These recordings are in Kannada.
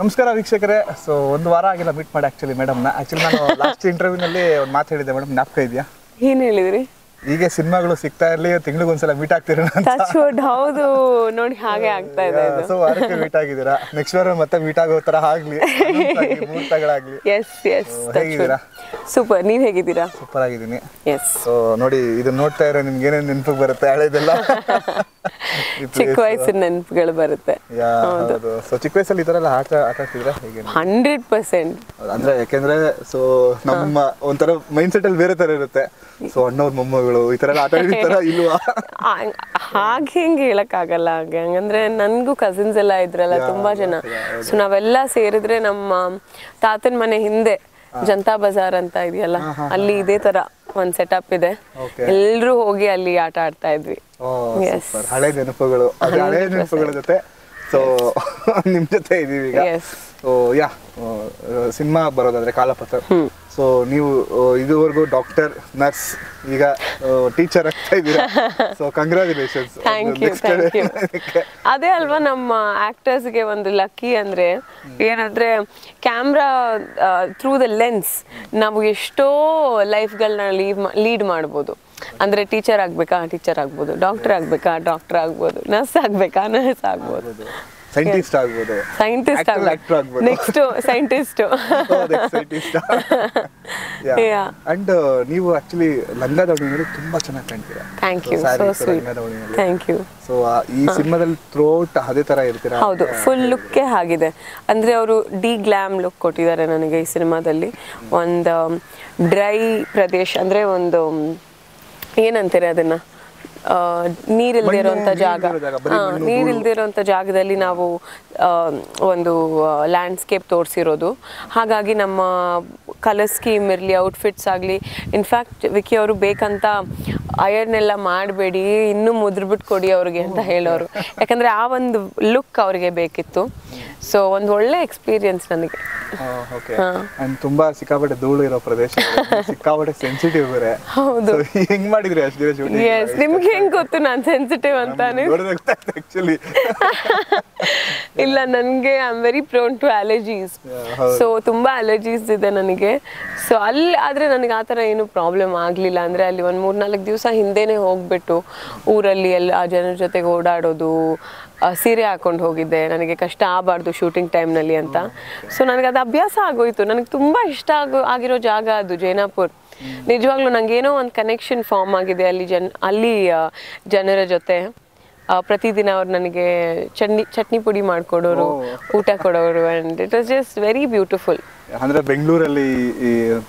ನಮಸ್ಕಾರ ವೀಕ್ಷಕರೇ. ಸೊ ಒಂದು ವಾರ ಆಗಿಲ್ಲ ಮೀಟ್ ಮಾಡಿ ಆಕ್ಚುಲಿ ಮೇಡಮ್ನ. ಆಕ್ಚುಲಿ ನಾನು ಲಾಸ್ಟ್ ಇಂಟರ್ವ್ಯೂನಲ್ಲಿ ಒಂದು ಮಾತು ಹೇಳಿದ್ದೆ ಮೇಡಮ್, ಜ್ಞಾಪಕ ಇದೆಯಾ? ಏನ್ ಹೇಳಿದ್ರಿ? ಹೀಗೆ ಸಿನಿಮಾಗಳು ಸಿಗ್ತಾ ಇರಲಿ, ತಿಂಗಳಿಗೊಂದ್ಸಲ ಮೀಟ್ ಆಗ್ತೀರ. ಹೌದು ನೋಡಿ, ಹಾಗೆ ಆಗ್ತಾ ಇದೆ. ಸೊ ವಾರಕ್ಕೆ ಮೀಟ್ ಆಗಿದ್ದೀರಾ, ನೆಕ್ಸ್ಟ್ ವಾರ ಮತ್ತೆ ಮೀಟ್ ಆಗೋ ತರ ಆಗ್ಲಿ, ಮುಹೂರ್ತಗಳಾಗ್ಲಿ. ಹೇಗಿದ್ದೀರಾ? ಸೂಪರ್. ನೀವ್ ಹೇಗಿದ್ದೀರಾ? ಸೂಪರ್ ಆಗಿದ್ದೀನಿ. ಸೊ ನೋಡಿ, ಇದನ್ನ ನೋಡ್ತಾ ಇರೋ ನಿಮ್ಗೆ ಏನೇನು ನೆನಪಿಗೆ ಬರುತ್ತೆ ಹಳೆದೆಲ್ಲ? ಚಿಕ್ಕ ವಯಸ್ಸಿನ ನೆನಪುಗಳು ಬರುತ್ತೆ. ಸೊ ಚಿಕ್ಕ ವಯಸ್ಸಲ್ಲಿ ಈ ತರ ಎಲ್ಲ ಆಟ ಆಡ್ತಿದ್ರೆ ಹೇಗೆ? 100%. ಅಂದ್ರೆ ಯಾಕೆಂದ್ರೆ ಸೊ ನಮ್ಮ ಒಂಥರ ಮೈಂಡ್ ಸೆಟ್ ಅಲ್ಲಿ ಬೇರೆ ತರ ಇರುತ್ತೆ. ಸೊ ಅಣ್ಣವ್ರ ಮೊಮ್ಮಗಳು ಈ ತರ ಎಲ್ಲ ಆಟ ಆಡಿರ್ತಾರ ಇಲ್ವಾ? ಹಾಗೆ ಹೆಂಗೆ ಹೇಳಕ್ ಆಗಲ್ಲ. ಹಂಗಂದ್ರೆ ನನ್ಗೂ ಕಸಿನ್ಸ್ ಎಲ್ಲ ಇದ್ರಲ್ಲ ತುಂಬಾ ಜನ. ಸೊ ನಾವೆಲ್ಲ ಸೇರಿದ್ರೆ ನಮ್ಮ ತಾತನ ಮನೆ ಹಿಂದೆ ಜನತಾ ಬಜಾರ್ ಅಂತ ಇದೆಯಲ್ಲ, ಅಲ್ಲಿ ಇದೇ ತರ ಒಂದ್ ಸೆಟಪ್ ಇದೆ. ಎಲ್ರು ಹೋಗಿ ಅಲ್ಲಿ ಆಟ ಆಡ್ತಾ ಇದ್ವಿ. ಹಳೆ ನೆನಪುಗಳು, ಹಳೆ ನೆನಪುಗಳ ಜೊತೆ ಸೊ ನಿಮ್ ಜೊತೆ ಇದೀವಿ ಈಗ. ಸೊ ಯಾ, ಸಿನಿಮಾ ಬರೋದಾದ್ರೆ ಕಾಲಪತ್ರ. ಸೊ ನೀವು ಇದುವರೆಗೂ ಡಾಕ್ಟರ್, ನರ್ಸ್, ಈಗ ಟೀಚರ್ ಆಗ್ತಾ ಇದ್ದೀರಾ. So congratulations. ಅದೇ ಅಲ್ವಾ ನಮ್ಮ ಆಕ್ಟರ್ಸ್ಗೆ ಒಂದು ಲಕ್ಕಿ ಅಂದ್ರೆ ಏನಂದ್ರೆ, ಕ್ಯಾಮ್ರಾ ಥ್ರೂ ದ ಲೆನ್ಸ್ ನಾವು ಎಷ್ಟೋ ಲೈಫ್ಗಳನ್ನ ಲೀಡ್ ಮಾಡ್ಬೋದು. ಅಂದ್ರೆ ಟೀಚರ್ ಆಗ್ಬೇಕಾ, ಟೀಚರ್ ಆಗ್ಬೋದು. ಡಾಕ್ಟರ್ ಆಗ್ಬೇಕಾ, ಡಾಕ್ಟರ್ ಆಗ್ಬೋದು. ನರ್ಸ್ ಆಗ್ಬೇಕಾ, ನರ್ಸ್ ಆಗ್ಬೋದು. ಸೈಂಟಿಸ್ಟ್ ಆಗ್ಬೋದು. ಸೈಂಟಿಸ್ಟ್ ಆಗ್ಬೋದು. Next scientist. ಅಂಡ್ ನೀವು ಆಕ್ಚುಲಿ ಲಂಗಾದವಣಿಯಲ್ಲಿ ತುಂಬಾ ಚೆನ್ನಾಗಿ ಕಾಣ್ತೀರಾ. Thank you, so sweet. Thank you. So ಈ ಸಿನಿಮಾದಲ್ಲಿ ಥ್ರೋಟ್ ಅದೇ ತರ ಇರ್ತೀರಾ? ಹೌದು, ಫುಲ್ ಲುಕ್ಕೇ ಆಗಿದೆ. ಅಂದ್ರೆ ಅವರು ಡಿ ಗ್ಲಾಮ್ ಲುಕ್ ಕೊಟ್ಟಿದ್ದಾರೆ ನನಗೆ ಈ ಸಿನಿಮಾದಲ್ಲಿ. ಒಂದು ಡ್ರೈ ಪ್ರದೇಶ, ಅಂದ್ರೆ ಒಂದು ಏನಂತಾರೆ ಅದನ್ನ, ನೀರಿಲ್ದೇ ಇರುವಂತ ಜಾಗ. ನೀರಿಲ್ದೇ ಇರುವಂತ ಜಾಗದಲ್ಲಿ ನಾವು ಒಂದು ಲ್ಯಾಂಡ್ಸ್ಕೇಪ್ ತೋರಿಸಿರೋದು. ಹಾಗಾಗಿ ನಮ್ಮ ಕಲರ್ ಸ್ಕೀಮ್ ಇರಲಿ, ಔಟ್ಫಿಟ್ಸ್ ಆಗಲಿ, ಇನ್ಫ್ಯಾಕ್ಟ್ ವಿಕಿ ಅವರು ಬೇಕಂತ ಅಯರ್ನ್ ಎಲ್ಲ ಮಾಡಬೇಡಿ, ಇನ್ನೂ ಮುದ್ರಬಿಟ್ಟು ಕೊಡಿ ಅವ್ರಿಗೆ ಅಂತ ಹೇಳೋರು. ಯಾಕಂದ್ರೆ ಆ ಒಂದು ಲುಕ್ ಅವ್ರಿಗೆ ಬೇಕಿತ್ತು. ಸೊ ಒಂದು ಒಳ್ಳೆ ಎಕ್ಸ್ಪೀರಿಯನ್ಸ್ ನನಗೆ. ತುಂಬಾ ಸಿಕ್ಕಾಪಟ್ಟೆ ಧೂಳು ಇರೋ ಪ್ರದೇಶ, ಸಿಕ್ಕಾಪಟ್ಟೆ ಸೆನ್ಸಿಟಿವ್ ಬೇರೆ. ಹೌದು. ಹೆಂಗ್ ಮಾಡಿದ್ರಿ ಅಷ್ಟು ದಿನ ಶೂಟಿಂಗ್? ಎಸ್, ನಿಮ್ಗೆ ಹೆಂಗ್ ಗೊತ್ತು ನಾನು ಸೆನ್ಸಿಟಿವ್ ಅಂತಾನೆ? ಆಕ್ಚುಲಿ ಇಲ್ಲ, ನನಗೆ I am very prone to allergies. So ತುಂಬಾ ಅಲರ್ಜೀಸ್ ಇದೆ ನನಗೆ. ಸೊ ಅಲ್ಲಿ ಆದ್ರೆ ನನಗೆ ಆ ಥರ ಏನು ಪ್ರಾಬ್ಲಮ್ ಆಗಲಿಲ್ಲ. ಅಂದರೆ ಅಲ್ಲಿ ಒಂದು 3-4 ದಿವಸ ಹಿಂದೆನೇ ಹೋಗ್ಬಿಟ್ಟು ಊರಲ್ಲಿ ಎಲ್ಲ ಆ ಜನರ ಜೊತೆಗೆ ಓಡಾಡೋದು, ಸೀರೆ ಹಾಕೊಂಡು ಹೋಗಿದ್ದೆ. ನನಗೆ ಕಷ್ಟ ಆಗಬಾರ್ದು ಶೂಟಿಂಗ್ ಟೈಮ್ನಲ್ಲಿ ಅಂತ. ಸೊ ನನಗೆ ಅದು ಅಭ್ಯಾಸ ಆಗೋಯ್ತು. ನನಗೆ ತುಂಬ ಇಷ್ಟ ಆಗಿರೋ ಜಾಗ ಅದು ಜೈನಾಪುರ್. ನಿಜವಾಗ್ಲೂ ನನಗೇನೋ ಒಂದು ಕನೆಕ್ಷನ್ ಫಾರ್ಮ್ ಆಗಿದೆ ಅಲ್ಲಿ ಜನರ ಜೊತೆ. ಪ್ರತಿದಿನ ಅವ್ರು ನನಗೆ ಚಟ್ನಿ ಪುಡಿ ಮಾಡಿಕೊಡೋರು, ಊಟ ಕೊಡೋರು. And it was just very beautiful. ಅಂದರೆ ಬೆಂಗಳೂರಲ್ಲಿ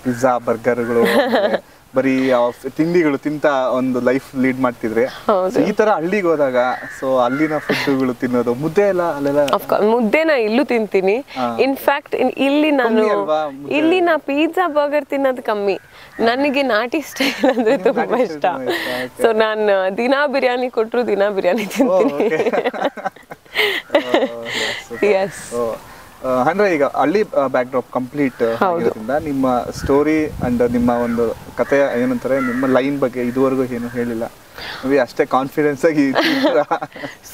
ಪಿಜ್ಜಾ, ಬರ್ಗರ್ಗಳು, ಬರೀ ತಿಂಡಿಗಳು ತಿಂತ ಒಂದು ಲೈಫ್ ಲೀಡ್ ಮಾಡ್ತಿದ್ರೆ, ಈ ತರ ಹಳ್ಳಿಗೆ ಹೋದಾಗ ಸೊ ಅಲ್ಲಿನ ಫುಡ್ಗಳು ತಿನ್ನೋದು, ಮುದ್ದೆ ಎಲ್ಲ ಅಲ್ಲೆಲ್ಲ? ಮುದ್ದೆನ ಇಲ್ಲೂ ತಿಂತೀನಿ. ಇನ್ಫ್ಯಾಕ್ಟ್ ಇಲ್ಲಿ ನಾ ಪಿಜ್ಜಾ ಬರ್ಗರ್ ತಿನ್ನೋದು ಕಮ್ಮಿ. ನನಗೆ ನಾಟಿ ಸ್ಟೈಲ್ ಅಂದ್ರೆ ತುಂಬಾ ಇಷ್ಟ. ಸೊ ನಾನು ದಿನಾ ಬಿರಿಯಾನಿ ಕೊಟ್ಟರು ದಿನಾ ಬಿರಿಯಾನಿ ತಿಂತೀನಿ. ಎಸ್. ಅಂದ್ರೆ ಈಗ ಹಳ್ಳಿ ಬ್ಯಾಕ್ ಡ್ರಾಪ್ ಕಂಪ್ಲೀಟ್ ಆಗಿರೋದ್ರಿಂದ ನಿಮ್ಮ ಸ್ಟೋರಿ ಅಂಡ್ ನಿಮ್ಮ ಒಂದು ಕಥೆ ಏನಂತಾರೆ, ನಿಮ್ಮ ಲೈನ್ ಬಗ್ಗೆ ಇದುವರೆಗೂ ಏನು ಹೇಳಿಲ್ಲ. ಅಷ್ಟೇ ಕಾನ್ಫಿಡೆನ್ಸ್ ಆಗಿ.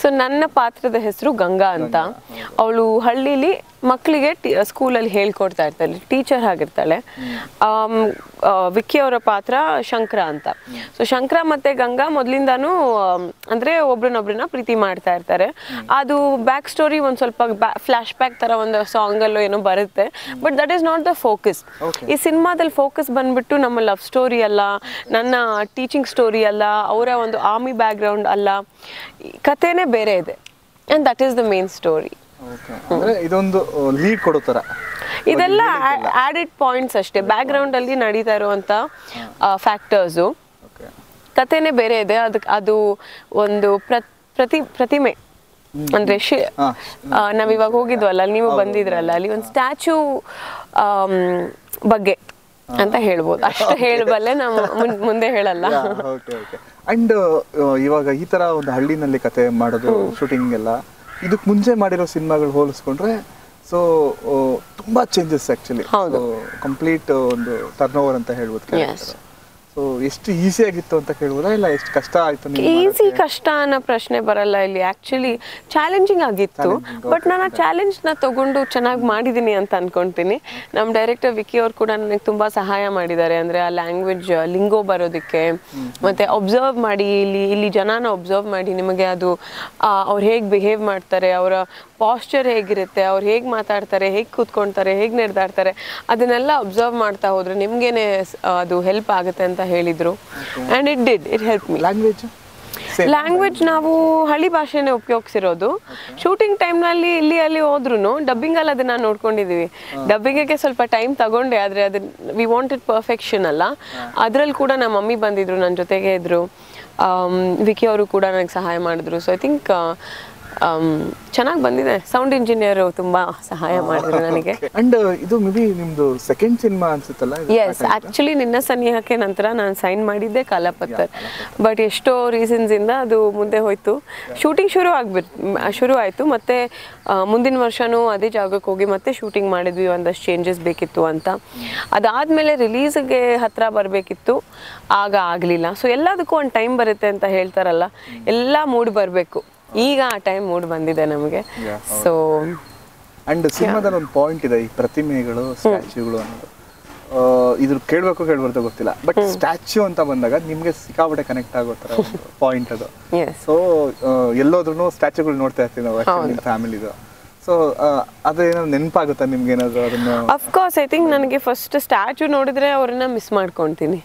ಸೊ ನನ್ನ ಪಾತ್ರದ ಹೆಸರು ಗಂಗಾ ಅಂತ. ಅವಳು ಹಳ್ಳಿಲಿ ಮಕ್ಕಳಿಗೆ ಸ್ಕೂಲಲ್ಲಿ ಹೇಳ್ಕೊಡ್ತಾ ಇರ್ತಾಳೆ, ಟೀಚರ್ ಆಗಿರ್ತಾಳೆ. ವಿಕ್ಕಿ ಅವರ ಪಾತ್ರ ಶಂಕರ ಅಂತ. ಸೊ ಶಂಕರ ಮತ್ತೆ ಗಂಗಾ ಮೊದಲಿಂದಾನು ಅಂದ್ರೆ ಒಬ್ರನ್ನೊಬ್ರನ್ನ ಪ್ರೀತಿ ಮಾಡ್ತಾ ಇರ್ತಾರೆ. ಅದು ಬ್ಯಾಕ್ ಸ್ಟೋರಿ ಒಂದ್ ಸ್ವಲ್ಪ ಫ್ಲಾಶ್ ಬ್ಯಾಕ್ ತರ ಒಂದು ಸಾಂಗ್ ಅಲ್ಲೋ ಏನೋ ಬರುತ್ತೆ. But that is not the focus. ಈ ಸಿನಿಮಾದಲ್ಲಿ ಫೋಕಸ್ ಬಂದ್ಬಿಟ್ಟು ನಮ್ಮ ಲವ್ ಸ್ಟೋರಿ ಅಲ್ಲ, ನನ್ನ ಟೀಚಿಂಗ್ ಸ್ಟೋರಿ ಅಲ್ಲ, ಅವರ ಒಂದು ಆರ್ಮಿ ಬ್ಯಾಕ್ ಗ್ರೌಂಡ್ ಅಲ್ಲ. ಕಥೆನೇ ಬೇರೆ ಇದೆ. And that is the main story. ಇದೊಂದು ಲೀಡ್ ಕೊಡೋ ತರ ಇದೆಲ್ಲ ಆಡೆಡ್ ಪಾಯಿಂಟ್ಸ್ ಅಷ್ಟೇ. ಬ್ಯಾಕ್ ಗ್ರೌಂಡ್ ಅಲ್ಲಿ ನಡೀತಾ ಇರುವಂತ ಫ್ಯಾಕ್ಟರ್ಸು. ಕಥೆನೇ ಬೇರೆ ಇದೆ. ಅದು ಒಂದು ಪ್ರತಿಮೆ. ಅಂದ್ರೆ ನಾವಿವಾಗ ಹೋಗಿದ್ವಲ್ಲ, ನೀವು ಬಂದಿದ್ರಲ್ಲ, ಅಲ್ಲಿ ಒಂದು ಸ್ಟ್ಯಾಚ್ಯೂ ಬಗ್ಗೆ ಅಂತ ಹೇಳ್ಬೋದು. ಅಷ್ಟು ಹೇಳಬಲ್ಲೆ, ನಾವು ಮುಂದೆ ಹೇಳಲ್ಲ. ಅಂಡ್ ಇವಾಗ ಈ ತರ ಒಂದು ಹಳ್ಳಿನಲ್ಲಿ ಕತೆ ಮಾಡೋದು, ಶೂಟಿಂಗ್ ಎಲ್ಲ, ಇದಕ್ಕೆ ಮುಂಚೆ ಮಾಡಿರೋ ಸಿನಿಮಾಗಳು ಹೋಲಿಸ್ಕೊಂಡ್ರೆ ಸೊ ತುಂಬಾ ಚೇಂಜಸ್ ಆಕ್ಚುಲಿ. ಕಂಪ್ಲೀಟ್ ಒಂದು ಟರ್ನ್ ಓವರ್ ಅಂತ ಹೇಳ್ಬೋದು. ಸೊ ಎಷ್ಟು ಈಸಿ ಆಗಿತ್ತು ಅಂತ ಕೇಳ್ಬೋದಾ ಇಲ್ಲ ಎಷ್ಟು ಕಷ್ಟ ಆಯ್ತು? ಈಸಿ ಕಷ್ಟ ಅನ್ನೋ ಪ್ರಶ್ನೆ ಬರಲ್ಲ ಇಲ್ಲಿ. ಆಕ್ಚುಲಿ ಚಾಲೆಂಜಿಂಗ್ ಆಗಿತ್ತು, ಬಟ್ ನಾನು ಆ ಚಾಲೆಂಜ್ನ ತಗೊಂಡು ಚೆನ್ನಾಗಿ ಮಾಡಿದ್ದೀನಿ ಅಂತ ಅನ್ಕೊಂತೀನಿ. ನಮ್ಮ ಡೈರೆಕ್ಟರ್ ವಿಕಿ ಅವ್ರು ಕೂಡ ನನಗೆ ತುಂಬಾ ಸಹಾಯ ಮಾಡಿದ್ದಾರೆ. ಅಂದ್ರೆ ಆ ಲ್ಯಾಂಗ್ವೇಜ್ ಲಿಂಗೋ ಬರೋದಕ್ಕೆ, ಮತ್ತೆ ಅಬ್ಸರ್ವ್ ಮಾಡಿ ಇಲ್ಲಿ ಜನನ ಅಬ್ಸರ್ವ್ ಮಾಡಿ ನಿಮಗೆ ಅದು ಅವ್ರು ಹೇಗೆ ಬಿಹೇವ್ ಮಾಡ್ತಾರೆ, ಅವರ ಪಾಸ್ಚರ್ ಹೇಗಿರುತ್ತೆ, ಅವ್ರು ಹೇಗೆ ಮಾತಾಡ್ತಾರೆ, ಹೇಗೆ ಕೂತ್ಕೊಳ್ತಾರೆ, ಹೇಗೆ ನಡೆದಾಡ್ತಾರೆ, ಅದನ್ನೆಲ್ಲ ಅಬ್ಸರ್ವ್ ಮಾಡ್ತಾ ಹೋದ್ರೆ ನಿಮ್ಗೇನೆ ಅದು ಹೆಲ್ಪ್ ಆಗುತ್ತೆ ಅಂತ ಹೇಳಿದ್ರು. And it help me. Language ನಾವು ಹಳ್ಳಿ ಭಾಷೆನೇ ಉಪಯೋಗಿಸಿರೋದು. ಶೂಟಿಂಗ್ ಟೈಮ್ನಲ್ಲಿ ಅಲ್ಲಿ ಹೋದ್ರೂ ಡಬ್ಬಿಂಗಲ್ಲಿ ಅದನ್ನ ನೋಡ್ಕೊಂಡಿದೀವಿ. ಡಬ್ಬಿಂಗಿಗೆ ಸ್ವಲ್ಪ ಟೈಮ್ ತಗೊಂಡೆ, ಆದರೆ ಅದು ವಿ ವಾಂಟೆಡ್ ಪರ್ಫೆಕ್ಷನ್ ಅಲ್ಲ. ಅದರಲ್ಲಿ ಕೂಡ ನಮ್ಮ ಮಮ್ಮಿ ಬಂದಿದ್ರು, ನನ್ನ ಜೊತೆಗೆ ಇದ್ರು. ವಿಕಿ ಅವರು ಕೂಡ ನನಗೆ ಸಹಾಯ ಮಾಡಿದ್ರು. ಸೊ ಐ ಥಿಂಕ್ ಚೆನ್ನಾಗಿ ಬಂದಿದೆ. ಸೌಂಡ್ ಇಂಜಿನಿಯರ್ ತುಂಬಾ ಸಹಾಯ ಮಾಡಿದ್ರು ನನಗೆ. ಅಂಡ್ ಇದು ಮೇ ಬಿ ನಿಮ್ದು ಸೆಕೆಂಡ್ ಸಿನಿಮಾ ಅನ್ಸುತ್ತಲ್ಲ? ಎಸ್, ಆಕ್ಚುಲಿ ನಿನ್ನ ಸನಿಹಕ್ಕೆ ನಂತರ ನಾನು ಸೈನ್ ಮಾಡಿದ್ದೆ ಕಾಲಪತ್ತರ್. ಬಟ್ ಎಷ್ಟೋ ರೀಸನ್ಸ್ ಇಂದ ಅದು ಮುಂದೆ ಹೋಯ್ತು. ಶೂಟಿಂಗ್ ಶುರು ಆಯ್ತು. ಮತ್ತೆ ಮುಂದಿನ ವರ್ಷನೂ ಅದೇ ಜಾಗಕ್ಕೆ ಹೋಗಿ ಮತ್ತೆ ಶೂಟಿಂಗ್ ಮಾಡಿದ್ವಿ. ಒಂದಷ್ಟು ಚೇಂಜಸ್ ಬೇಕಿತ್ತು ಅಂತ. ಅದಾದ್ಮೇಲೆ ರಿಲೀಸ್ಗೆ ಹತ್ರ ಬರಬೇಕಿತ್ತು, ಆಗ ಆಗಲಿಲ್ಲ. ಸೊ ಎಲ್ಲದಕ್ಕೂ ಒಂದು ಟೈಮ್ ಬರುತ್ತೆ ಅಂತ ಹೇಳ್ತಾರಲ್ಲ, ಎಲ್ಲ ಮೂಡ್ ಬರಬೇಕು. ಈಗ ಆ ಟೈಮ್ ಮೂಡ್ ಬಂದಿದೆ ನಮಗೆ. ಸೊ ಅಂಡ್ ಸಿನಿಮಾದಲ್ಲಿ ಒಂದು ಪಾಯಿಂಟ್ ಇದೆ, ಈ ಪ್ರತಿಮೆಗಳು, ಸ್ಟ್ಯಾಚ್ಯೂಗಳು ಅನ್ನೋದು. ಇದ್ರ ಕೇಳ್ಬಾರ್ದು ಗೊತ್ತಿಲ್ಲ, ಬಟ್ ಸ್ಟ್ಯಾಚ್ಯೂ ಅಂತ ಬಂದಾಗ ನಿಮ್ಗೆ ಸಿಕ್ಕಾಪಟ್ಟೆ ಕನೆಕ್ಟ್ ಆಗೋ ತರ ಪಾಯಿಂಟ್ ಅದು. ಸೊ ಎಲ್ಲೋದ್ರೂ ಸ್ಟ್ಯಾಚ್ಯೂಗಳು ನೋಡ್ತಾ ಇರ್ತೀವಿ ನಾವು ಫ್ಯಾಮಿಲಿದು. ಸೊ ಅದೇನೋ ನೆನಪಾಗುತ್ತಾ ನಿಮ್ಗೆ ಏನಾದ್ರು ಅದನ್ನ? ಅಫ್ಕೋರ್ಸ್, ಐ ಥಿಂಕ್ ನನಗೆ ಫಸ್ಟ್ ಸ್ಟ್ಯಾಚ್ಯೂ ನೋಡಿದ್ರೆ ಅವ್ರನ್ನ ಮಿಸ್ ಮಾಡ್ಕೊಳ್ತೀನಿ.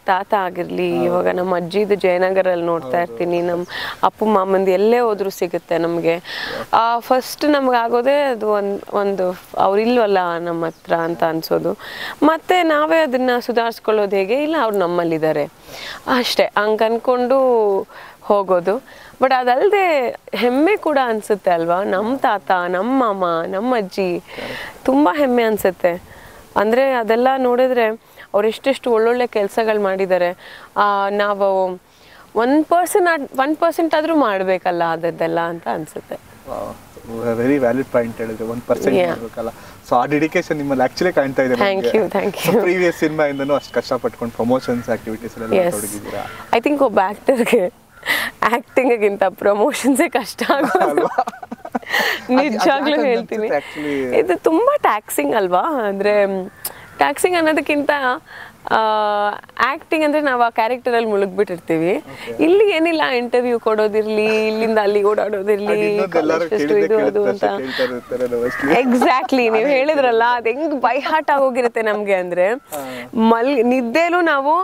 ತಾತ ಆಗಿರ್ಲಿ, ಇವಾಗ ನಮ್ಮ ಅಜ್ಜಿದು ಜಯನಗರಲ್ಲಿ ನೋಡ್ತಾ ಇರ್ತೀನಿ. ನಮ್ಮ ಅಪ್ಪು ಮಾಮಂದು ಎಲ್ಲೇ ಹೋದ್ರು ಸಿಗುತ್ತೆ ನಮಗೆ. ಫಸ್ಟ್ ನಮ್ಗೆ ಆಗೋದೇ ಅದು ಒಂದು ಅವ್ರು ಇಲ್ವಲ್ಲ ನಮ್ಮ ಹತ್ರ ಅಂತ ಅನ್ಸೋದು. ಮತ್ತೆ ನಾವೇ ಅದನ್ನ ಸುಧಾರಿಸ್ಕೊಳ್ಳೋದು ಹೇಗೆ, ಇಲ್ಲ ಅವ್ರು ನಮ್ಮಲ್ಲಿದ್ದಾರೆ ಅಷ್ಟೇ ಹಂಗೆ ಅನ್ಕೊಂಡು ಹೋಗೋದು. ಬಟ್ ಅದಲ್ಲದೆ ಹೆಮ್ಮೆ ಕೂಡ ಅನ್ಸುತ್ತೆ ಅಲ್ವಾ, ನಮ್ಮ ತಾತ, ನಮ್ಮ ಮಾಮ, ನಮ್ಮ ಅಜ್ಜಿ, ತುಂಬ ಹೆಮ್ಮೆ ಅನ್ಸುತ್ತೆ. ಅಂದರೆ ಅದೆಲ್ಲ ನೋಡಿದ್ರೆ ಅವ್ರು ಎಷ್ಟೆಷ್ಟು ಒಳ್ಳೊಳ್ಳೆ ಕೆಲಸಗಳು ಮಾಡಿದ್ದಾರೆ. ನಾವು 1% ಆದರೂ ಮಾಡಬೇಕಲ್ಲ ಅದೆಲ್ಲ ಅಂತ ಅನ್ಸುತ್ತೆ. ವೆರಿ ವ್ಯಾಲಿಡ್ ಪಾಯಿಂಟ್ ಹೇಳಿದ್ರೆ, 1% ಮಾಡಬೇಕಲ್ಲ. ಸೊ ಆ ಡೆಡಿಕೇಶನ್ ನಿಮ್ಮಲ್ಲಿ ಆಕ್ಚುಲಿ ಕಾಣ್ತಾ ಇದೆ. Thank you. ಪ್ರೀವಿಯಸ್ ಸಿನಿಮಾ ಇಂದನೂ ಅಷ್ಟು ಕಷ್ಟಪಟ್ಕೊಂಡು ಪ್ರಮೋಷನ್ಸ್ ಆಕ್ಟಿವಿಟೀಸ್ ಎಲ್ಲ ತೊಡಗಿದ್ದೀರಾ. ಐ ಥಿಂಕ್ ಒಬ್ಬ ಆಕ್ಟರ್ಗೆ ಆಕ್ಟಿಂಗಿಗಿಂತ ಪ್ರಮೋಷನ್ಸೇ ಕಷ್ಟ ಆಗೋದು. ನಿಜವಾಗ್ಲೂ ಹೇಳ್ತೀನಿ, ಇದು ತುಂಬಾ ಟ್ಯಾಕ್ಸಿಂಗ್ ಅಲ್ವಾ. ಅಂದ್ರೆ ಟ್ಯಾಕ್ಸಿಂಗ್ ಅನ್ನೋದಕ್ಕಿಂತ ಆಕ್ಟಿಂಗ್ ಅಂದ್ರೆ ನಾವು ಆ ಕ್ಯಾರೆಕ್ಟರಲ್ಲಿ ಮುಳುಗ್ಬಿಟ್ಟಿರ್ತೀವಿ. ಇಲ್ಲಿ ಏನಿಲ್ಲ, ಇಂಟರ್ವ್ಯೂ ಕೊಡೋದಿರ್ಲಿ, ಇಲ್ಲಿಂದ ಅಲ್ಲಿ ಓಡಾಡೋದಿರ್ಲಿ, ಇದು ಅದು ಅಂತ. ಎಕ್ಸಾಕ್ಟ್ಲಿ, ನೀವು ಹೇಳಿದ್ರಲ್ಲ, ಅದು ಹೆಂಗ್ ಬೈ ಹಾರ್ಟ್ ಆಗೋಗಿರುತ್ತೆ ನಮ್ಗೆ. ಅಂದ್ರೆ ನಿದ್ದೆಲೂ ನಾವು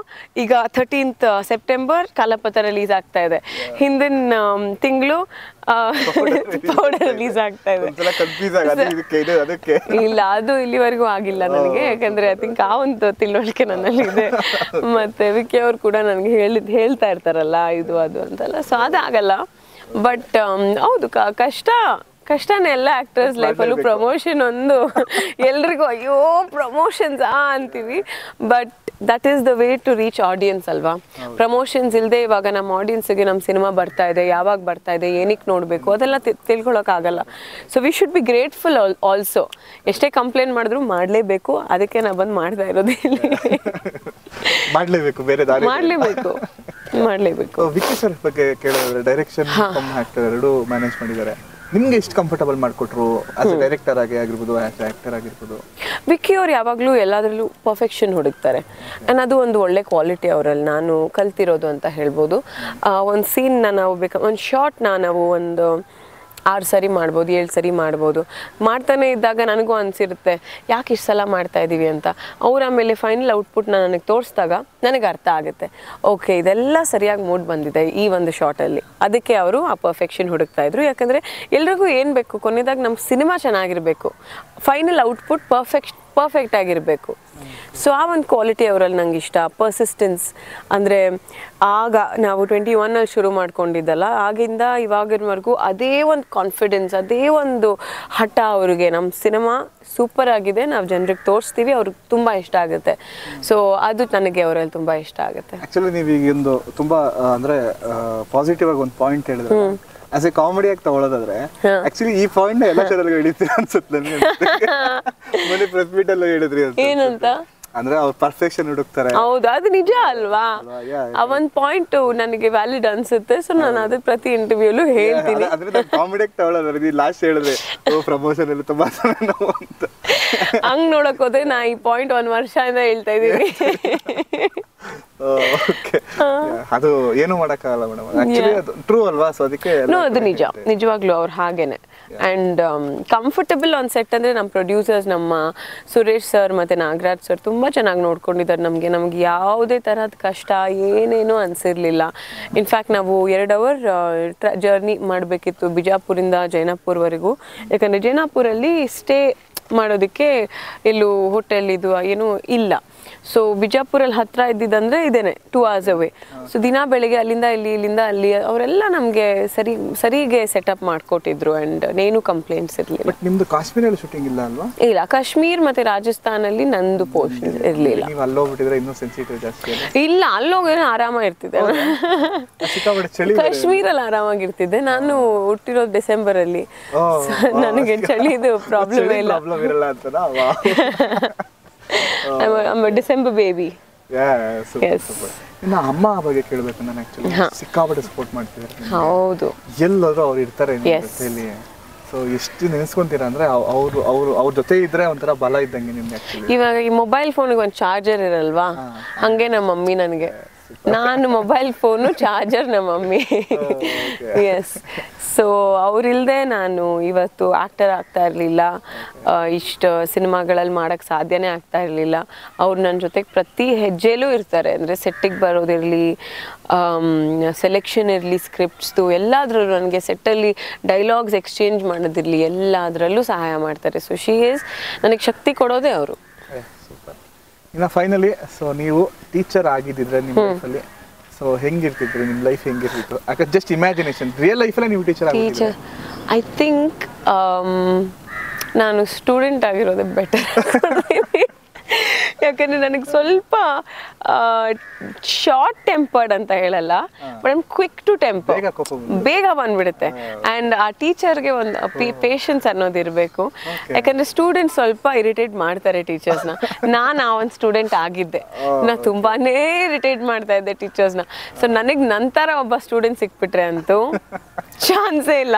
ಈಗ 13th ಸೆಪ್ಟೆಂಬರ್ ಕಾಲಪತ್ರ ರಿಲೀಸ್ ಆಗ್ತಾ ಇದೆ, ಹಿಂದಿನ ತಿಂಗಳು ಪೌಡರ್ ರಿಲೀಸ್ ಆಗ್ತಾ ಇದೆ. ಇಲ್ಲ, ಅದು ಇಲ್ಲಿವರೆಗೂ ಆಗಿಲ್ಲ ನನಗೆ, ಯಾಕಂದ್ರೆ ಐ ಥಿಂಕ್ ಆ ಒಂದು ತಿಳುವಳಿಕೆ ನನ್ನಲ್ಲಿ ಇದೆ. ಮತ್ತೆ ವಿಕಿ ಅವ್ರು ಕೂಡ ನನಗೆ ಹೇಳ್ತಾ ಇರ್ತಾರಲ್ಲ ಇದು ಅದು ಅಂತೆಲ್ಲ. ಸೊ ಅದಾಗಲ್ಲ. ಬಟ್ ಹೌದು, ಕಷ್ಟನೇ ಎಲ್ಲ ಆಕ್ಟರ್ಸ್ ಲೈಫಲ್ಲೂ. ಪ್ರಮೋಷನ್ ಒಂದು ಎಲ್ರಿಗೂ ಅಯ್ಯೋ ಪ್ರಮೋಷನ್ಸ್ ಅಂತೀವಿ, but that is the way to reach audience ಅಲ್ವಾ. ಪ್ರಮೋಷನ್ಸ್ ಇಲ್ಲದೆ ಇವಾಗ ನಮ್ಮ ಆಡಿಯನ್ಸ್ಗೆ ನಮ್ಮ ಸಿನಿಮಾ ಬರ್ತಾ ಇದೆ, ಯಾವಾಗ ಬರ್ತಾ ಇದೆ, ಏನಕ್ಕೆ ನೋಡಬೇಕು, ಅದೆಲ್ಲ ತಿಳ್ಕೊಳಕ್ಕಾಗಲ್ಲ. So we should be grateful also. ಎಷ್ಟೇ ಕಂಪ್ಲೇಂಟ್ ಮಾಡಿದ್ರು ಮಾಡಲೇಬೇಕು. ಅದಕ್ಕೆ ನಾ ಬಂದು ಮಾಡ್ತಾ ಇರೋದು ಇಲ್ಲಿ. ಮಾಡಲೇಬೇಕು, ಬೇರೆ ದಾರಿ ಮಾಡಲೇಬೇಕು. ವಿಕಿ ಸರ್ ಬಗ್ಗೆ ಕೇಳಿದ್ರೆ, ಡೈರೆಕ್ಷನ್ ಆಕ್ಟರ್ ಎರಡೂ ಮ್ಯಾನೇಜ್ ಮಾಡಿದ್ದಾರೆ. ನಿಮ್ಗೆ ಎಷ್ಟು ಕಂಫರ್ಟಬಲ್ ಮಾಡಿಕೊಟ್ರು ಆಸ್ ಎ ಡೈರೆಕ್ಟರ್ ಆಗಿ ಆಗಿರ್ಬೋದು, ಆಸ್ ಎ ಆಕ್ಟರ್ ಆಗಿರ್ಬೋದು? ವಿಕಿ ಅವ್ರು ಯಾವಾಗಲೂ ಎಲ್ಲದರಲ್ಲೂ ಪರ್ಫೆಕ್ಷನ್ ಹುಡುಕ್ತಾರೆ. ಅದು ಒಂದು ಒಳ್ಳೆ ಕ್ವಾಲಿಟಿ ಅವರಲ್ಲಿ ನಾನು ಕಲ್ತಿರೋದು ಅಂತ ಹೇಳ್ಬೋದು. ಒಂದು ಸೀನ್ನ ನಾವು ಒಂದು ಶಾರ್ಟ್ನ ನಾವು ಒಂದು 6 ಸರಿ ಮಾಡ್ಬೋದು, 7 ಸರಿ ಮಾಡ್ಬೋದು. ಮಾಡ್ತಾನೆ ಇದ್ದಾಗ ನನಗೂ ಅನಿಸಿರುತ್ತೆ ಯಾಕೆ ಇಷ್ಟು ಸಲ ಮಾಡ್ತಾ ಇದ್ದೀವಿ ಅಂತ. ಅವ್ರು ಆಮೇಲೆ ಫೈನಲ್ ಔಟ್ಪುಟ್ನ ನನಗೆ ತೋರಿಸಿದಾಗ ನನಗೆ ಅರ್ಥ ಆಗುತ್ತೆ, ಓಕೆ ಇದೆಲ್ಲ ಸರಿಯಾಗಿ ಮೂಡ್ ಬಂದಿದೆ ಈ ಒಂದು ಶಾರ್ಟಲ್ಲಿ. ಅದಕ್ಕೆ ಅವರು ಆ ಪರ್ಫೆಕ್ಷನ್ ಹುಡುಕ್ತಾ ಇದ್ರು. ಯಾಕಂದರೆ ಎಲ್ರಿಗೂ ಏನು ಬೇಕು, ಕೊನೆದಾಗ ನಮ್ಮ ಸಿನಿಮಾ ಚೆನ್ನಾಗಿರಬೇಕು, ಫೈನಲ್ ಔಟ್ಪುಟ್ ಪರ್ಫೆಕ್ಟ್ ಆಗಿರಬೇಕು. ಸೊ ಆ ಒಂದು ಕ್ವಾಲಿಟಿ ಅವರಲ್ಲಿ ನಂಗೆ ಇಷ್ಟ. ಪರ್ಸಿಸ್ಟೆನ್ಸ್ ಅಂದರೆ ಆಗ ನಾವು 21 ಶುರು ಮಾಡ್ಕೊಂಡಿದ್ದಲ್ಲ, ಆಗಿಂದ ಇವಾಗಿನವರೆಗೂ ಅದೇ ಒಂದು ಕಾನ್ಫಿಡೆನ್ಸ್, ಅದೇ ಒಂದು ಹಠ ಅವ್ರಿಗೆ. ನಮ್ಮ ಸಿನಿಮಾ ಸೂಪರ್ ಆಗಿದೆ, ನಾವು ಜನರಿಗೆ ತೋರಿಸ್ತೀವಿ, ಅವ್ರಿಗೆ ತುಂಬ ಇಷ್ಟ ಆಗುತ್ತೆ. ಸೊ ಅದು ನನಗೆ ಅವರಲ್ಲಿ ತುಂಬ ಇಷ್ಟ ಆಗುತ್ತೆ. ಆ್ಯಕ್ಚುಲಿ ನೀವು ಈಗ ಒಂದು ತುಂಬ ಅಂದರೆ ಪಾಸಿಟಿವ್ ಆಗಿ ಒಂದು ಪಾಯಿಂಟ್ ಹೇಳಿದ್ರೆ, ಆಸ್ ಎ ಕಾಮಿಡಿ ಆಗಿ ತಗೊಳ್ಳೋದಾದ್ರೆ ಆಕ್ಚುಲಿ ಈ ಪಾಯಿಂಟ್ ಎಲ್ಲ ಚಾನಲ್ಗೆ ಹಿಡಿತೀರ ಅನ್ಸುತ್ತೆ ನನಗೆ. ಮೊನ್ನೆ ಪ್ರೆಸ್ ಮೀಟ್ ಎಲ್ಲ ಹೇಳಿದ್ರಿ ಏನಂತ, ಅಂದ್ರೆ ಅವ್ರು ಪರ್ಫೆಕ್ಷನ್ ಹುಡುಕ್ತಾರೆ. ಹೌದು, ಅದು ನಿಜ ಅಲ್ವಾ? ಆ ಒಂದ್ ಪಾಯಿಂಟ್ ನನಗೆ ವ್ಯಾಲಿಡ್ ಅನ್ಸುತ್ತೆ. ಸೊ ನಾನು ಅದು ಪ್ರತಿ ಇಂಟರ್ವ್ಯೂಲು ಹೇಳ್ತೀನಿ. ಕಾಮಿಡಿ ತಗೊಳ್ಳೋದು ಲಾಸ್ಟ್ ಹೇಳಿದ್ರೆ ಪ್ರಮೋಷನ್ ಎಲ್ಲ ತುಂಬಾ ಅಂತ ಹಂಗ್ ನೋಡಕ್ ಹೋದ್ರೆ ನಾ ಈ ಪಾಯಿಂಟ್ 1 ವರ್ಷದಿಂದ ಹೇಳ್ತಾ ಇದೀನಿ. ಅದು ಏನು ಮಾಡಕ್ಕಾಗಲ್ಲ ಮೇಡಮ್, ಆಕ್ಚುಲಿ ಅದು ಟ್ರೂ ಅಲ್ವಾ? ಸೊ ಅದಕ್ಕೆ ಅದು ನಿಜ, ನಿಜವಾಗ್ಲೂ ಅವ್ರು ಹಾಗೇನೆ. ಅಂಡ್ ಕಂಫರ್ಟಬಲ್ ಆನ್ ಸೆಟ್ ಅಂದ್ರೆ ನಮ್ಮ ಪ್ರೊಡ್ಯೂಸರ್ಸ್, ನಮ್ಮ ಸುರೇಶ್ ಸರ್ ಮತ್ತೆ ನಾಗರಾಜ್ ಸರ್ ತುಂಬಾ ಚೆನ್ನಾಗಿ ನೋಡ್ಕೊಂಡಿದ್ದಾರೆ ನಮ್ಗೆ ಯಾವುದೇ ತರಹದ ಕಷ್ಟ ಏನೇನೂ ಅನ್ಸಿರ್ಲಿಲ್ಲ. ಇನ್ಫ್ಯಾಕ್ಟ್ ನಾವು 2 ಅವರ್ ಜರ್ನಿ ಮಾಡಬೇಕಿತ್ತು ಬಿಜಾಪುರಿಂದ ಜೈನಾಪುರ್ವರೆಗೂ. ಯಾಕಂದ್ರೆ ಜೈನಾಪುರಲ್ಲಿ ಸ್ಟೇ ಮಾಡೋದಕ್ಕೆ ಎಲ್ಲೂ ಹೋಟೆಲ್ ಇದು ಏನೂ ಇಲ್ಲ. ಸೊ ಬಿಜಾಪುರಲ್ಲಿ ಹತ್ರ ಇದ್ದಿದ್ದಂದ್ರೆ ಇದೇನೆ 2 hours away. ಸೊ ದಿನ ಬೆಳಿಗ್ಗೆ ಅಲ್ಲಿಂದ ಇಲ್ಲಿಂದ ಅಲ್ಲಿ ಅವರೆಲ್ಲ ನಮಗೆ ಸರಿಗೆ ಸೆಟಪ್ ಮಾಡ್ಕೊಟ್ಟಿದ್ರು. ಅಂಡ್ ಏನು ಕಂಪ್ಲೇಂಟ್ಸ್ ಇರಲಿಲ್ಲ. ಬಟ್ ನಿಮ್ದು ಕಾಶ್ಮೀರಲ್ಲಿ ಶೂಟಿಂಗ್ ಇಲ್ಲ ಅಲ್ವಾ? ಇಲ್ಲ, ಕಾಶ್ಮೀರ್ ಮತ್ತೆ ರಾಜಸ್ಥಾನಲ್ಲಿ ನಂದು ಪೋರ್ಷನ್ ಇರಲಿಲ್ಲ. ನೀವು ಅಲ್ಲೋಗ್ಬಿಟ್ಟಿದ್ರೆ ಇನ್ನೂ ಸೆನ್ಸಿಟಿವ್ ಜಾಸ್ತಿ. ಇಲ್ಲ, ಅಲ್ಲೋಗೇನೆ ಆರಾಮಾಗಿರ್ತಿದ್ದೆ. ಕಾಶ್ಮೀರಲ್ಲಿ ಆರಾಮಾಗಿರ್ತಿದ್ದೆ. ನಾನು ಹುಟ್ಟಿರೋದು ಡಿಸೆಂಬರ್ ಅಲ್ಲಿ, ನನಗೆ ಚಳಿದು ಪ್ರಾಬ್ಲಮ್ ಇಲ್ಲ. I'm a December baby. ಇನ್ನು ಅಮ್ಮ ಬಗ್ಗೆ ಕೇಳಬೇಕು ನಾನು. ಆಕ್ಚುಲಿ ಸಿಕ್ಕಾಪಟ್ಟೆ ಸಪೋರ್ಟ್ ಮಾಡ್ತಿದ್ದಾರೆ. ಹೌದು, ಎಲ್ಲಾದ್ರೂ ಅವ್ರು ಇರ್ತಾರೆ ಜೊತೆಲಿ. ಸೊ ಎಷ್ಟು ನೆನೆಸ್ಕೊಂತೀರಾ ಅಂದ್ರೆ ಅವ್ರ ಜೊತೆ ಇದ್ರೆ ಒಂಥರ ಬಲ ಇದ್ದಂಗೆ ನಿಮ್ಗೆ. ಇವಾಗ ಈ ಮೊಬೈಲ್ ಫೋನ್ಗೆ ಒಂದು ಚಾರ್ಜರ್ ಇರಲ್ವಾ, ಹಂಗೆ ನಮ್ಮ ಮಮ್ಮಿ ನನಗೆ. ನಾನು ಮೊಬೈಲ್ ಫೋನು, ಚಾರ್ಜರ್ ನಮ್ಮ ಮಮ್ಮಿ. ಎಸ್. ಸೊ ಅವರಿಲ್ಲದೆ ನಾನು ಇವತ್ತು ಆ್ಯಕ್ಟರ್ ಆಗ್ತಾ ಇರಲಿಲ್ಲ, ಇಷ್ಟು ಸಿನಿಮಾಗಳಲ್ಲಿ ಮಾಡೋಕ್ಕೆ ಸಾಧ್ಯನೇ ಆಗ್ತಾ ಇರಲಿಲ್ಲ. ಅವ್ರು ನನ್ನ ಜೊತೆಗೆ ಪ್ರತಿ ಹೆಜ್ಜೆಲೂ ಇರ್ತಾರೆ. ಅಂದರೆ ಸೆಟ್ಟಿಗೆ ಬರೋದಿರಲಿ, ಸೆಲೆಕ್ಷನ್ ಇರಲಿ, ಸ್ಕ್ರಿಪ್ಟ್ಸ್ದು ಎಲ್ಲಾದ್ರಲ್ಲೂ, ನನಗೆ ಸೆಟ್ಟಲ್ಲಿ ಡೈಲಾಗ್ಸ್ ಎಕ್ಸ್ಚೇಂಜ್ ಮಾಡೋದಿರಲಿ, ಎಲ್ಲದರಲ್ಲೂ ಸಹಾಯ ಮಾಡ್ತಾರೆ. ಸೊ ಶಿ ಈಸ್ ನನಗೆ ಶಕ್ತಿ ಕೊಡೋದೇ ಅವರು. ಇನ್ನು ಫೈನಲಿ, ಸೊ ನೀವು ಟೀಚರ್ ಆಗಿದ್ದಿದ್ರೆ ನಿಮ್ಮ ಲೈಫಲ್ಲಿ ಸೊ ಹೆಂಗಿರ್ತಿದ್ರು, ನಿಮ್ಮ ಲೈಫ್ ಹೆಂಗಿರ್ತಿತ್ತು? ಯಾಕಂದ್ರೆ ಜಸ್ಟ್ ಇಮ್ಯಾಜಿನೇಷನ್, ರಿಯಲ್ ಲೈಫಲ್ಲೇ ನೀವು ಟೀಚರ್ ಐ ಥಿಂಕ್ ನಾನು ಸ್ಟೂಡೆಂಟ್ ಆಗಿರೋದೇ ಬೆಟರ್. ಯಾಕಂದ್ರೆ ನನಗೆ ಸ್ವಲ್ಪ ಶಾರ್ಟ್ ಟೆಂಪರ್ಡ್ ಅಂತ ಹೇಳಲ್ಲ, but I'm quick to temper, ಬೇಗ ಬಂದ್ಬಿಡುತ್ತೆ. ಆ್ಯಂಡ್ ಆ ಟೀಚರ್ಗೆ ಒಂದು ಪೇಷನ್ಸ್ ಅನ್ನೋದಿರಬೇಕು. ಯಾಕಂದ್ರೆ ಸ್ಟೂಡೆಂಟ್ಸ್ ಸ್ವಲ್ಪ ಇರಿಟೇಟ್ ಮಾಡ್ತಾರೆ ಟೀಚರ್ಸ್ನ. ನಾನು ಆ ಒಂದು ಸ್ಟೂಡೆಂಟ್ ಆಗಿದ್ದೆ, ನಾ ತುಂಬಾನೇ ಇರಿಟೇಟ್ ಮಾಡ್ತಾ ಇದ್ದೆ ಟೀಚರ್ಸ್ನ. ಸೊ ನನಗೆ ನಂತರ ಒಬ್ಬ ಸ್ಟೂಡೆಂಟ್ ಸಿಕ್ಬಿಟ್ರೆ ಅಂತೂ ಚಾನ್ಸೇ ಇಲ್ಲ.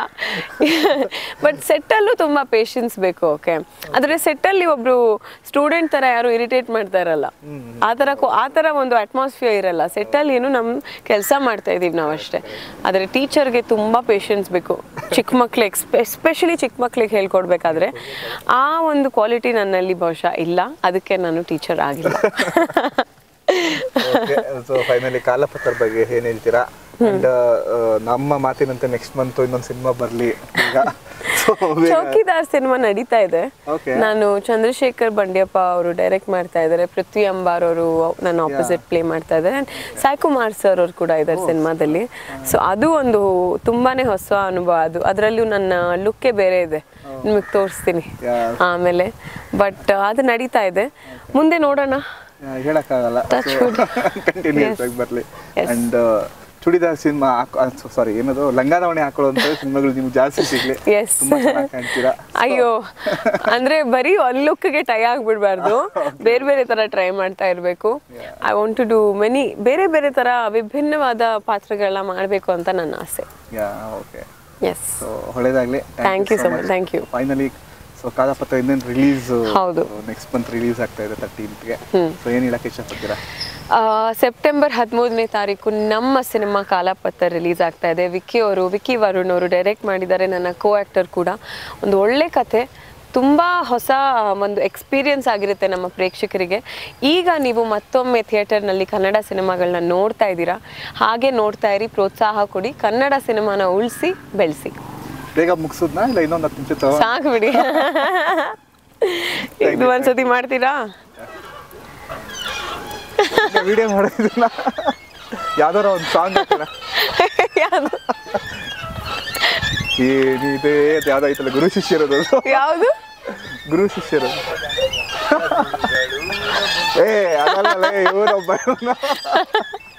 ಬಟ್ ಸೆಟ್ಟಲ್ಲೂ ತುಂಬ ಪೇಷನ್ಸ್ ಬೇಕು. ಓಕೆ, ಆದರೆ ಸೆಟ್ಟಲ್ಲಿ ಒಬ್ರು ಸ್ಟೂಡೆಂಟ್ ಥರ ಯಾರು ಇರಿಟೇಟ್ ಮಾಡ್ತಾ ಇರಲ್ಲ, ಆ ಥರ ಒಂದು ಅಟ್ಮಾಸ್ಫಿಯರ್ ಇರಲ್ಲ. ಸೆಟ್ಟಲ್ಲಿ ಏನು ನಮ್ಮ ಕೆಲಸ ಮಾಡ್ತಾ ಇದ್ದೀವಿ ನಾವು ಅಷ್ಟೇ. ಆದರೆ ಟೀಚರ್ಗೆ ತುಂಬ ಪೇಷನ್ಸ್ ಬೇಕು. ಚಿಕ್ಕ ಮಕ್ಳಿಗೆ ಎಸ್ಪೆಷಲಿ ಚಿಕ್ಕ ಮಕ್ಳಿಗೆ ಹೇಳ್ಕೊಡ್ಬೇಕಾದ್ರೆ ಆ ಒಂದು ಕ್ವಾಲಿಟಿ ನನ್ನಲ್ಲಿ ಬಹುಶಃ ಇಲ್ಲ. ಅದಕ್ಕೆ ನಾನು ಟೀಚರ್ ಆಗಿಲ್ಲ. ಸೊ ಫೈನಲಿ ಕಾಲಪತ್ರ ಬಗ್ಗೆ ಏನ್ ಹೇಳ್ತೀರಾ? ಅಂಡ್ ನಮ್ಮ ಮಾತಿನಂತೆ ನೆಕ್ಸ್ಟ್ ಮಂತ್ ಇನ್ನೊಂದು ಸಿನಿಮಾ ಬರ್ಲಿ. ಈಗ ಚೌಕಿದಾರ್ ಸಿನಿಮಾ ನಡೀತಾ ಇದೆ. ನಾನು ಚಂದ್ರಶೇಖರ್ ಬಂಡ್ಯಪ್ಪ ಅವರು ಡೈರೆಕ್ಟ್ ಮಾಡ್ತಾ ಇದ್ದಾರೆ, ಪೃಥ್ವಿ ಅಂಬಾರ್ ಅವರು ನನ್ನ ಆಪೋಸಿಟ್ ಪ್ಲೇ ಮಾಡ್ತಾ ಇದ್ದಾರೆ, ಸಾಯಿ ಕುಮಾರ್ ಸರ್ ಅವರು ಕೂಡ ಇದ್ದಾರೆ ಸಿನಿಮಾದಲ್ಲಿ. ಸೊ ಅದು ಒಂದು ತುಂಬಾನೇ ಹೊಸ ಅನುಭವ. ಅದರಲ್ಲೂ ನನ್ನ ಲುಕ್ಕೇ ಬೇರೆ ಇದೆ, ನಿಮಗೆ ತೋರಿಸ್ತೀನಿ ಆಮೇಲೆ. ಬಟ್ ಅದು ನಡೀತಾ ಇದೆ, ಮುಂದೆ ನೋಡೋಣ, ಹೇಳಕ್ಕಾಗಲ್ಲ. ಕಂಟಿನ್ಯೂಸ್ ಆಗಿ ಬರ್ಲಿ. ಅಂಡ್ ಚೂಡಿದಾರ್ ಸಿನಿಮಾ, ಸಾರಿ ಏನದು ಲಂಗಾದಾವಣಿ ಹಾಕೊಳ್ಳುವಂತ ಸಿನಿಮಾಗಳು ನಿಮ್ಗೆ ಜಾಸ್ತಿ ಸಿಗ್ಲಿ. ತುಂಬಾ ಚೆನ್ನಾಗಿ ಕಾಣ್ತೀರಾ. ಅಯ್ಯೋ, ಅಂದ್ರೆ ಬರೀ ಒಂದ್ ಲುಕ್ಗೆ ಟೈ ಆಗ್ಬಿಡ್ಬಾರ್ದು, ಬೇರೆ ಬೇರೆ ತರ ಟ್ರೈ ಮಾಡ್ತಾ ಇರ್ಬೇಕು. I want to do many ಬೇರೆ ಬೇರೆ ತರ ವಿಭಿನ್ನವಾದ ಪಾತ್ರಗಳನ್ನ ಮಾಡ್ಬೇಕು ಅಂತ ನನ್ನ ಆಸೆ. ಎಸ್, ಒಳ್ಳೆದಾಗ್ಲಿ. Thank you so much. Thank you. Finally so ಕಾಲಪತ್ರ ಇನ್ನೇನು ರಿಲೀಸ್, ಹೌದು, ನೆಕ್ಸ್ಟ್ ಮಂತ್ ರಿಲೀಸ್ ಆಗ್ತಾ ಇದೆ 13th. ಸೊ ಏನು ಹೇಳಕ್ಕೆ ಇಷ್ಟಪಡ್ತೀರಾ? ಸೆಪ್ಟೆಂಬರ್ 13ನೇ ತಾರೀಕು ನಮ್ಮ ಸಿನಿಮಾ ಕಾಲಪತ್ರ ರಿಲೀಸ್ ಆಗ್ತಾ ಇದೆ. ವಿಕ್ಕಿ ವರುಣ್ ಅವರು ಡೈರೆಕ್ಟ್ ಮಾಡಿದ್ದಾರೆ, ನನ್ನ ಕೋ ಆ್ಯಕ್ಟರ್ ಕೂಡ. ಒಂದು ಒಳ್ಳೆ ಕತೆ, ತುಂಬ ಹೊಸ ಒಂದು ಎಕ್ಸ್ಪೀರಿಯನ್ಸ್ ಆಗಿರುತ್ತೆ ನಮ್ಮ ಪ್ರೇಕ್ಷಕರಿಗೆ. ಈಗ ನೀವು ಮತ್ತೊಮ್ಮೆ ಥಿಯೇಟರ್ನಲ್ಲಿ ಕನ್ನಡ ಸಿನಿಮಾಗಳನ್ನ ನೋಡ್ತಾ ಇದ್ದೀರಾ, ಹಾಗೆ ನೋಡ್ತಾ ಇರಿ, ಪ್ರೋತ್ಸಾಹ ಕೊಡಿ, ಕನ್ನಡ ಸಿನಿಮಾನ ಉಳಿಸಿ ಬೆಳೆಸಿ. ಬೇಗ ಮುಗಿಸೋದ್ನಾ ಇಲ್ಲ ಇನ್ನೊಂದು 10 ನಿಮಿಷ ಸಾಕು ಬಿಡಿ. ಇದು ಒಂದ್ಸತಿ ಮಾಡ್ತೀರಾ? ವಿಡಿಯೋ ಮಾಡೋದನ್ನ ಯಾವ್ದಾರ ಒಂದು ಸಾಂಗ್ ಏನಿದೆ ಅದು ಯಾವ್ದು ಐತಲ್ಲ, ಗುರು ಶಿಷ್ಯರದು. ಯಾವುದು ಗುರು ಶಿಷ್ಯರದು? ಅದಲ್ಲ ಇವನೊಬ್ಬ